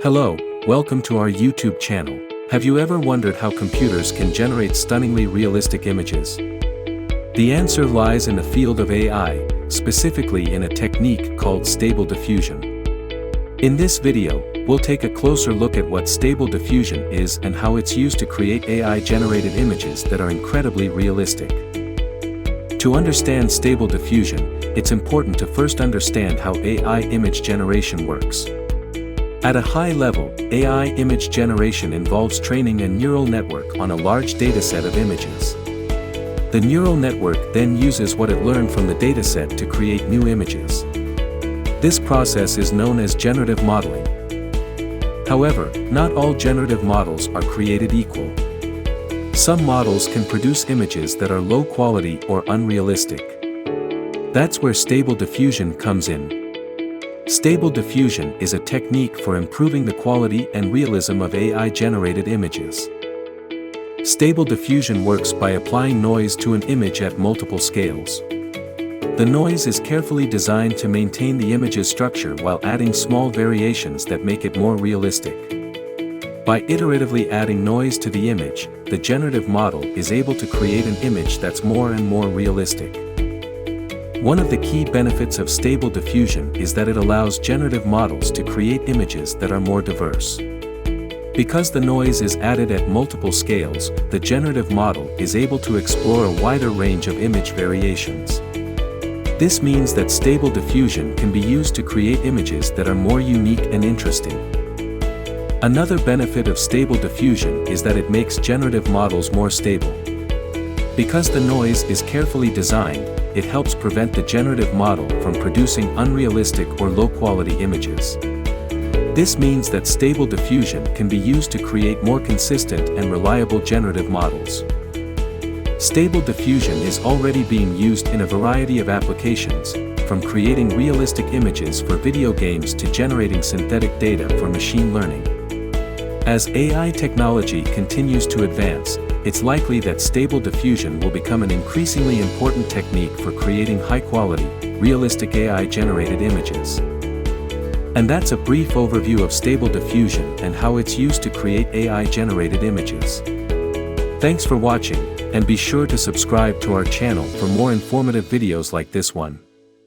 Hello, welcome to our YouTube channel. Have you ever wondered how computers can generate stunningly realistic images? The answer lies in the field of AI, specifically in a technique called Stable Diffusion. In this video, we'll take a closer look at what Stable Diffusion is and how it's used to create AI-generated images that are incredibly realistic. To understand Stable Diffusion, it's important to first understand how AI image generation works. At a high level, AI image generation involves training a neural network on a large dataset of images. The neural network then uses what it learned from the dataset to create new images. This process is known as generative modeling. However, not all generative models are created equal. Some models can produce images that are low quality or unrealistic. That's where Stable Diffusion comes in. Stable diffusion is a technique for improving the quality and realism of AI-generated images. Stable diffusion works by applying noise to an image at multiple scales. The noise is carefully designed to maintain the image's structure while adding small variations that make it more realistic. By iteratively adding noise to the image, the generative model is able to create an image that's more and more realistic. One of the key benefits of Stable Diffusion is that it allows generative models to create images that are more diverse. Because the noise is added at multiple scales, the generative model is able to explore a wider range of image variations. This means that Stable Diffusion can be used to create images that are more unique and interesting. Another benefit of Stable Diffusion is that it makes generative models more stable. Because the noise is carefully designed, it helps prevent the generative model from producing unrealistic or low-quality images. This means that Stable Diffusion can be used to create more consistent and reliable generative models. Stable Diffusion is already being used in a variety of applications, from creating realistic images for video games to generating synthetic data for machine learning. As AI technology continues to advance, it's likely that Stable Diffusion will become an increasingly important technique for creating high-quality, realistic AI-generated images. And that's a brief overview of Stable Diffusion and how it's used to create AI-generated images. Thanks for watching, and be sure to subscribe to our channel for more informative videos like this one.